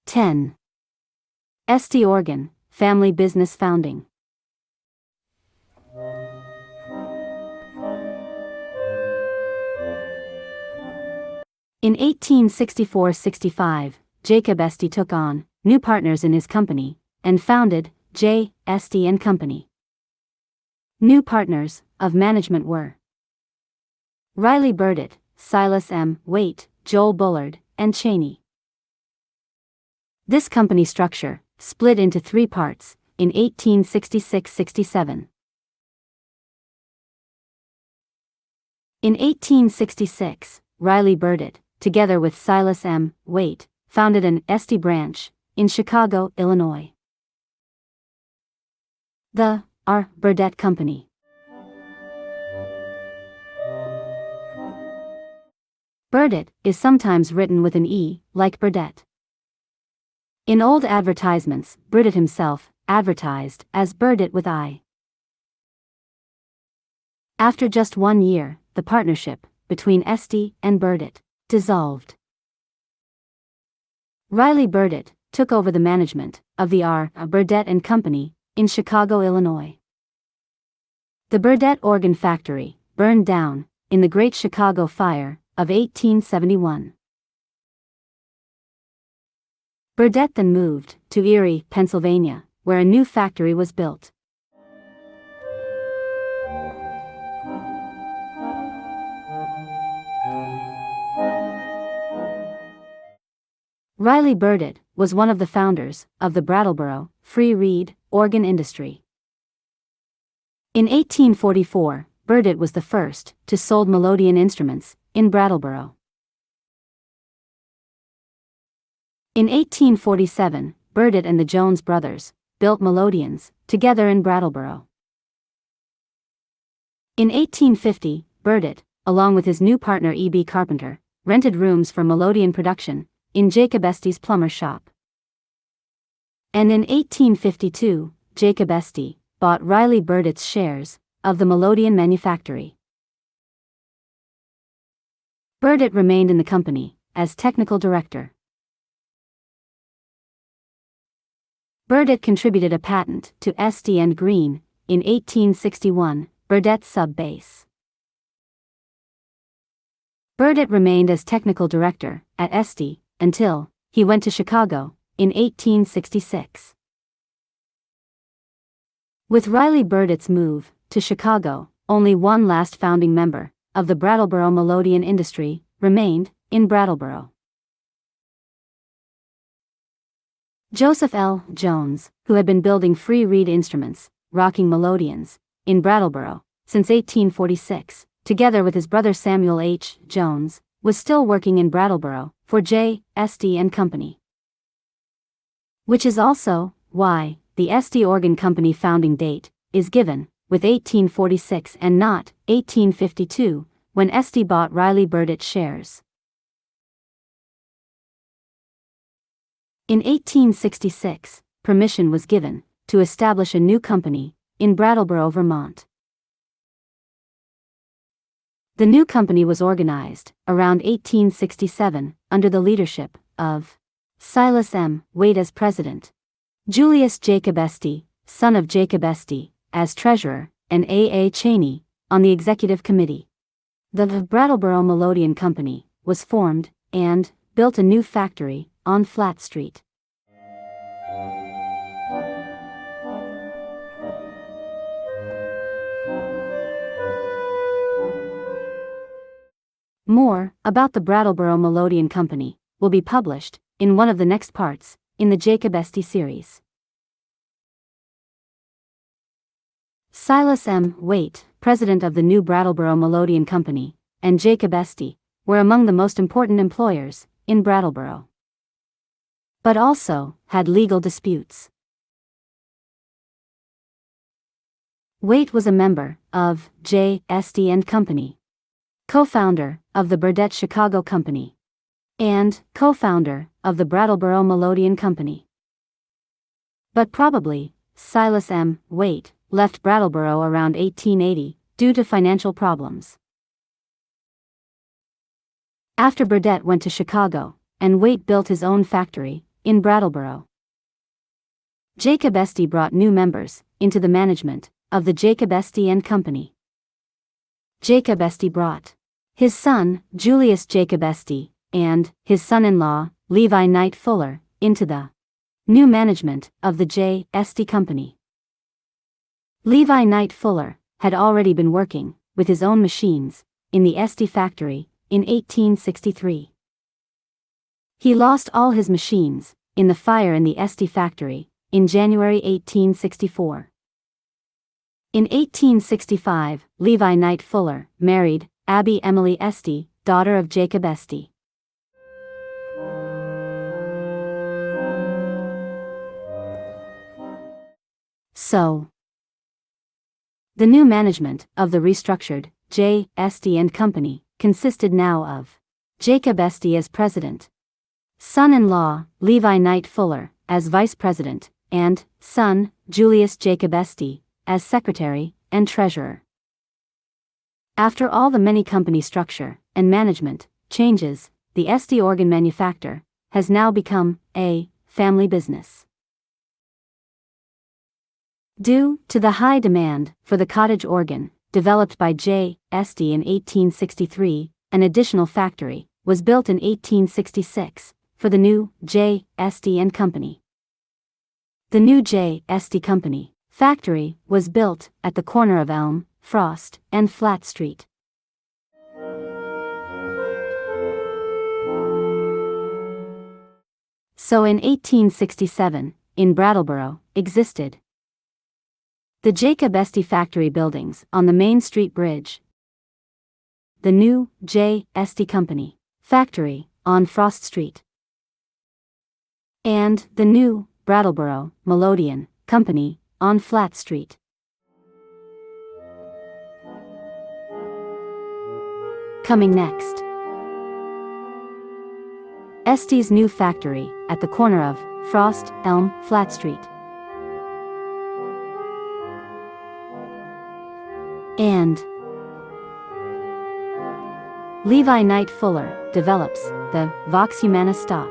10. Estey Organ, Family Business Founding. In 1864-65, Jacob Estey took on new partners in his company and founded J. Estey Company. New partners of management were Riley Burditt, Silas M. Waite, Joel Bullard, and Cheney. This company structure split into three parts in 1866-67. In 1866, Riley Burditt, together with Silas M. Waite, founded an Estey branch in Chicago, Illinois. The R. Burditt Company. Burditt is sometimes written with an E, like Burditt. In old advertisements, Burditt himself advertised as Burditt with I. After just 1 year, the partnership between Estey and Burditt dissolved. Riley Burditt took over the management of the R. Burditt Company in Chicago, Illinois. The Burditt organ factory burned down in the Great Chicago Fire of 1871. Burditt then moved to Erie, Pennsylvania, where a new factory was built. Riley Burditt was one of the founders of the Brattleboro free reed organ industry. In 1844, Burditt was the first to sold Melodeon instruments in Brattleboro. In 1847, Burditt and the Jones brothers built Melodeons together in Brattleboro. In 1850, Burditt, along with his new partner E.B. Carpenter, rented rooms for Melodeon production in Jacob Estey's plumber shop. And in 1852, Jacob Estey bought Riley Burditt's shares of the Melodeon manufactory. Burditt remained in the company as technical director. Burditt contributed a patent to Estey and Green in 1861, Burditt's sub-bass. Burditt remained as technical director at Estey until he went to Chicago in 1866. With Riley Burditt's move to Chicago, only one last founding member of the Brattleboro Melodeon industry remained in Brattleboro. Joseph L. Jones, who had been building free reed instruments, rocking Melodeons, in Brattleboro since 1846, together with his brother Samuel H. Jones, was still working in Brattleboro for J. Estey Company. Which is also why the Estey Organ Company founding date is given with 1846 and not 1852, when Estey bought Riley Burditt's shares. In 1866, permission was given to establish a new company in Brattleboro, Vermont. The new company was organized around 1867 under the leadership of Silas M. Waite as president, Julius Jacob Estey, son of Jacob Estey, as treasurer, and A. Cheney on the executive committee. The Brattleboro Melodeon Company was formed and built a new factory on Flat Street. More about the Brattleboro Melodeon Company will be published in one of the next parts in the Jacob Estey series. Silas M. Waite, president of the new Brattleboro Melodeon Company, and Jacob Estey were among the most important employers in Brattleboro, but also had legal disputes. Waite was a member of J. Estey Company, co-founder of the Burditt Chicago Company, and co-founder of the Brattleboro Melodeon Company. But probably, Silas M. Waite left Brattleboro around 1880 due to financial problems. After Burditt went to Chicago, and Waite built his own factory in Brattleboro. Jacob Estey brought new members into the management of the Jacob Estey Company. Jacob Estey brought his son, Julius Jacob Estey, and his son-in-law, Levi Knight Fuller, into the new management of the Estey Company. Levi Knight Fuller had already been working with his own machines in the Estey factory in 1863. He lost all his machines in the fire in the Estey factory in January 1864. In 1865, Levi Knight Fuller married Abby Emily Estey, daughter of Jacob Estey. So, the new management of the restructured Estey Company consisted now of Jacob Estey as president, son-in-law Levi Knight Fuller as vice president, and son Julius Jacob Estey as secretary and treasurer. After all the many company structure and management changes, the Estey organ manufacture has now become a family business. Due to the high demand for the cottage organ, developed by Estey in 1863, an additional factory was built in 1866 for the new Estey Company. The new Estey Company factory was built at the corner of Elm, Frost, and Flat Street. So in 1867, in Brattleboro, existed the Jacob Estey factory buildings on the Main Street Bridge, the new Estey Company factory on Frost Street, and the new Brattleboro Melodeon Company on Flat Street. Coming next, Estey's new factory at the corner of Frost, Elm, Flat Street. And Levi Knight Fuller develops the Vox Humana stop.